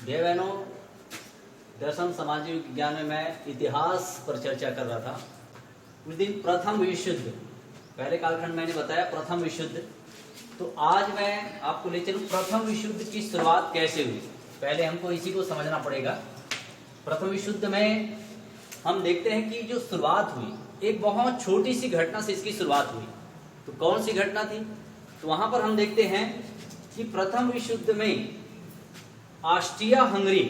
भाई बहनों, दर्शन सामाजिक विज्ञान में मैं इतिहास पर चर्चा कर रहा था। उस दिन प्रथम विश्व युद्ध, पहले कालखंड मैंने बताया प्रथम विश्व युद्ध, तो आज मैं आपको ले चलूं प्रथम विश्व युद्ध की शुरुआत कैसे हुई। पहले हमको इसी को समझना पड़ेगा। प्रथम विश्व युद्ध में हम देखते हैं कि जो शुरुआत हुई, एक बहुत छोटी सी घटना से इसकी शुरुआत हुई। तो कौन सी घटना थी? तो वहां पर हम देखते हैं कि प्रथम विश्व युद्ध में ऑस्ट्रिया हंगरी,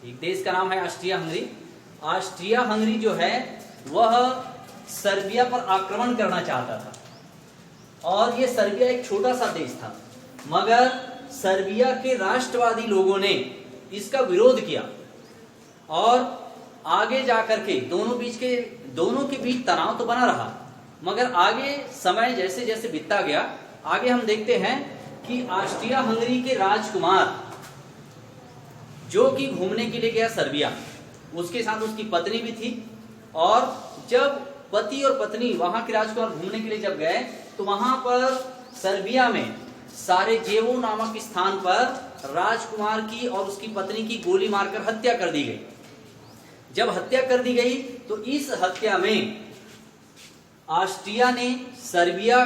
एक देश का नाम है ऑस्ट्रिया हंगरी। ऑस्ट्रिया हंगरी जो है वह सर्बिया पर आक्रमण करना चाहता था, और ये सर्बिया एक छोटा सा देश था, मगर सर्बिया के राष्ट्रवादी लोगों ने इसका विरोध किया और आगे जाकर के दोनों के बीच तनाव तो बना रहा, मगर आगे समय जैसे जैसे बीतता गया, आगे हम देखते हैं कि ऑस्ट्रिया हंगरी के राजकुमार जो कि घूमने के लिए गया सर्बिया, उसके साथ उसकी पत्नी भी थी, और जब पति और पत्नी वहां के राजकुमार घूमने के लिए जब गए तो वहां पर सर्बिया में सारेजेवो नामक स्थान पर राजकुमार की और उसकी पत्नी की गोली मारकर हत्या कर दी गई। जब हत्या कर दी गई तो इस हत्या में ऑस्ट्रिया ने सर्बिया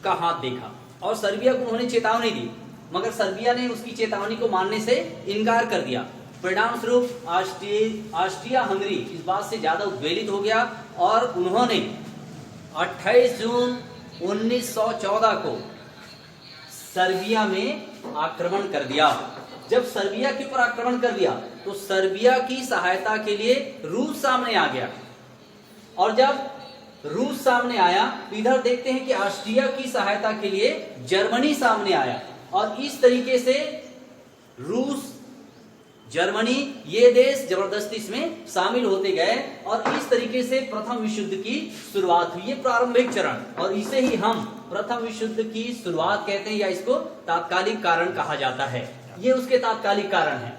का हाथ देखा और सर्बिया को उन्होंने चेतावनी दी, मगर सर्बिया ने उसकी चेतावनी को मानने से इनकार कर दिया। परिणाम स्वरूप ऑस्ट्रिया हंगरी इस बात से ज्यादा उद्वेलित हो गया और उन्होंने 28 जून 1914 को सर्बिया में आक्रमण कर दिया। जब सर्बिया के ऊपर आक्रमण कर दिया तो सर्बिया की सहायता के लिए रूस सामने आ गया, और जब रूस सामने आया तो इधर देखते हैं कि ऑस्ट्रिया की सहायता के लिए जर्मनी सामने आया, और इस तरीके से रूस, जर्मनी, ये देश जबरदस्ती इसमें शामिल होते गए, और इस तरीके से प्रथम विश्व युद्ध की शुरुआत हुई। ये प्रारंभिक चरण, और इसे ही हम प्रथम विश्व युद्ध की शुरुआत कहते हैं, या इसको तात्कालिक कारण कहा जाता है। ये उसके तात्कालिक कारण है।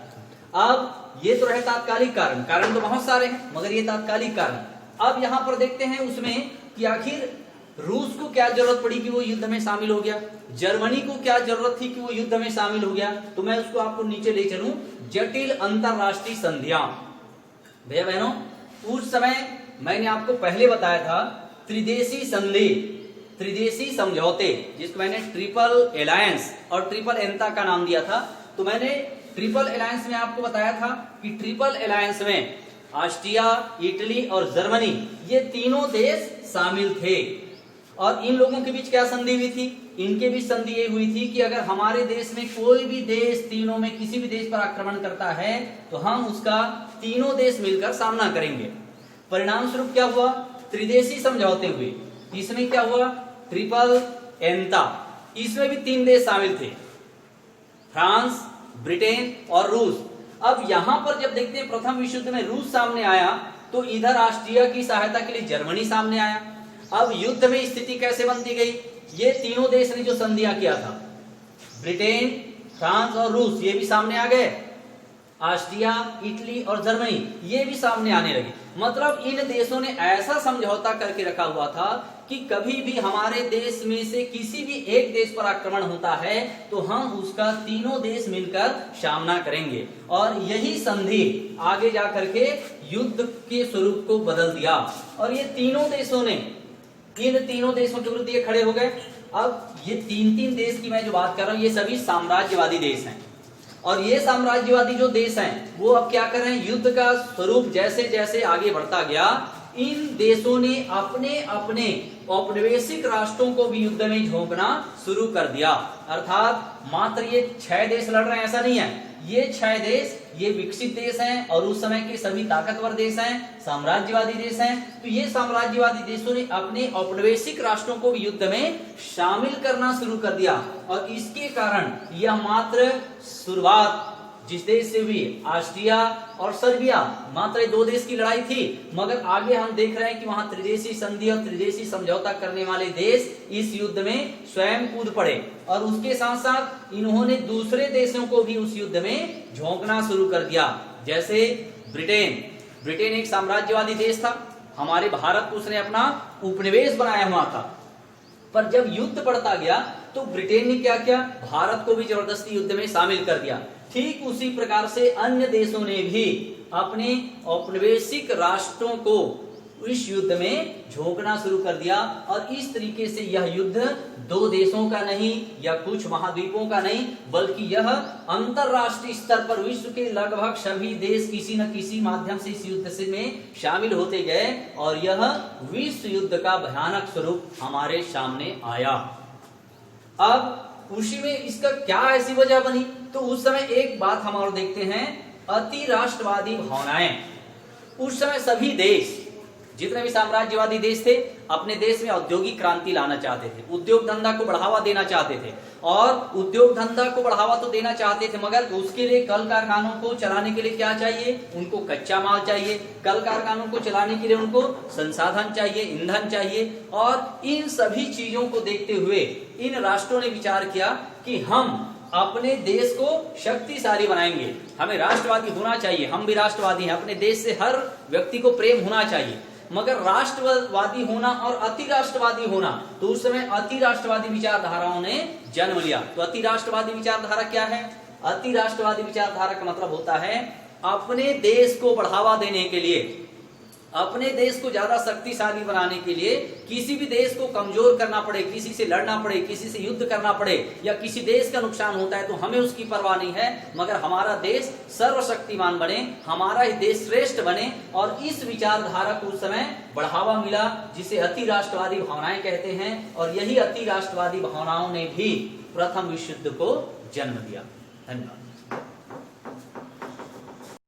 अब ये तो रहे तात्कालिक कारण, कारण तो बहुत सारे हैं, मगर ये तात्कालिक कारण। अब यहां पर देखते हैं उसमें कि आखिर रूस को क्या जरूरत पड़ी कि वो युद्ध में शामिल हो गया, जर्मनी को क्या जरूरत थी कि वो युद्ध में शामिल हो गया। तो मैं उसको आपको नीचे ले चलूं, जटिल अंतरराष्ट्रीय संधियां। भैया बहनों, उस समय मैंने आपको पहले बताया था त्रिदेशी संधि, त्रिदेशी समझौते, जिसको मैंने ट्रिपल एलायंस और ट्रिपल एंता का नाम दिया था। तो मैंने ट्रिपल एलायंस में आपको बताया था कि ट्रिपल एलायंस में ऑस्ट्रिया, इटली और जर्मनी, ये तीनों देश शामिल थे। और इन लोगों के बीच क्या संधि हुई थी? इनके बीच संधि ये हुई थी कि अगर हमारे देश में कोई भी देश तीनों में किसी भी देश पर आक्रमण करता है तो हम उसका तीनों देश मिलकर सामना करेंगे। परिणाम स्वरूप क्या हुआ? त्रिदेशी समझौते हुए। इसमें क्या हुआ? ट्रिपल एंता। इसमें भी 3 देश शामिल थे, फ्रांस, ब्रिटेन और रूस। अब यहां पर जब देखते हैं प्रथम विश्व युद्ध में रूस सामने आया तो इधर ऑस्ट्रिया की सहायता के लिए जर्मनी सामने आया। अब युद्ध में स्थिति कैसे बनती गई? ये तीनों देश ने जो संधियां किया था, ब्रिटेन, फ्रांस और रूस, ये भी सामने आ गए। ऑस्ट्रिया, इटली और जर्मनी, ये भी सामने आने लगे। मतलब इन देशों ने ऐसा समझौता करके रखा हुआ था कि कभी भी हमारे देश में से किसी भी एक देश पर आक्रमण होता है तो हम उसका तीनों देश मिलकर सामना करेंगे। और यही संधि आगे जाकर के युद्ध के स्वरूप को बदल दिया, और ये तीनों देशों ने, इन तीनों देशों के विरुद्ध ये खड़े हो गए। अब ये 3 देश की मैं जो बात कर रहा हूं, ये सभी साम्राज्यवादी देश हैं, और ये साम्राज्यवादी जो देश हैं वो अब क्या कर रहे हैं? युद्ध का स्वरूप जैसे जैसे आगे बढ़ता गया, इन देशों ने अपने अपने औपनिवेशिक राष्ट्रों को भी युद्ध में झोंकना शुरू कर दिया। अर्थात मात्र ये 6 देश लड़ रहे हैं ऐसा नहीं है, ये 6 देश ये विकसित देश हैं और उस समय के सभी ताकतवर देश हैं, साम्राज्यवादी देश हैं। तो ये साम्राज्यवादी देशों ने अपने औपनिवेशिक राष्ट्रों को भी युद्ध में शामिल करना शुरू कर दिया, और इसके कारण यह मात्र शुरुआत जिस देश से हुई, ऑस्ट्रिया और सर्बिया, मात्र 2 देश की लड़ाई थी, मगर आगे हम देख रहे हैं कि वहां त्रिदेशी संधि और त्रिदेशी समझौता करने वाले देश इस युद्ध में स्वयं कूद पड़े, और उसके साथ साथ इन्होंने दूसरे देशों को भी उस युद्ध में झोंकना शुरू कर दिया। जैसे ब्रिटेन एक साम्राज्यवादी देश था, हमारे भारत को उसने अपना उपनिवेश बनाया हुआ था, पर जब युद्ध बढ़ता गया तो ब्रिटेन ने क्या किया, भारत को भी जबरदस्ती युद्ध में शामिल कर दिया। ठीक उसी प्रकार से अन्य देशों ने भी अपने औपनिवेशिक राष्ट्रों को इस युद्ध में झोंकना शुरू कर दिया, और इस तरीके से यह युद्ध दो देशों का नहीं या कुछ महाद्वीपों का नहीं, बल्कि यह अंतरराष्ट्रीय स्तर पर विश्व के लगभग सभी देश किसी न किसी माध्यम से इस युद्ध से में शामिल होते गए, और यह विश्व युद्ध का भयानक स्वरूप हमारे सामने आया। अब उसी में इसका क्या ऐसी वजह बनी, तो उस समय एक बात हम और देखते हैं, अति राष्ट्रवादी भावनाएं। उस समय सभी देश, जितने भी साम्राज्यवादी देश थे, अपने देश में औद्योगिक क्रांति लाना चाहते थे, उद्योग धंधा को बढ़ावा देना चाहते थे। और उद्योग धंधा को बढ़ावा तो देना चाहते थे, मगर उसके लिए कल कारखानों को चलाने के लिए क्या चाहिए, उनको कच्चा माल चाहिए। कल कारखानों को चलाने के लिए उनको संसाधन चाहिए, ईंधन चाहिए। और इन सभी चीजों को देखते हुए इन राष्ट्रों ने विचार किया कि हम अपने देश को शक्तिशाली बनाएंगे, हमें राष्ट्रवादी होना चाहिए, हम भी राष्ट्रवादी हैं, अपने देश से हर व्यक्ति को प्रेम होना चाहिए। मगर राष्ट्रवादी होना और अति राष्ट्रवादी होना, तो उस समय अति राष्ट्रवादी विचारधाराओं ने जन्म लिया। तो अति राष्ट्रवादी विचारधारा क्या है? अति राष्ट्रवादी विचारधारा का मतलब होता है अपने देश को बढ़ावा देने के लिए, अपने देश को ज्यादा शक्तिशाली बनाने के लिए किसी भी देश को कमजोर करना पड़े, किसी से लड़ना पड़े, किसी से युद्ध करना पड़े, या किसी देश का नुकसान होता है तो हमें उसकी परवाह नहीं है, मगर हमारा देश सर्वशक्तिमान बने, हमारा ही देश श्रेष्ठ बने। और इस विचारधारा को उस समय बढ़ावा मिला, जिसे अति राष्ट्रवादी भावनाएं कहते हैं। और यही अति राष्ट्रवादी भावनाओं ने भी प्रथम विश्व युद्ध को जन्म दिया। धन्यवाद।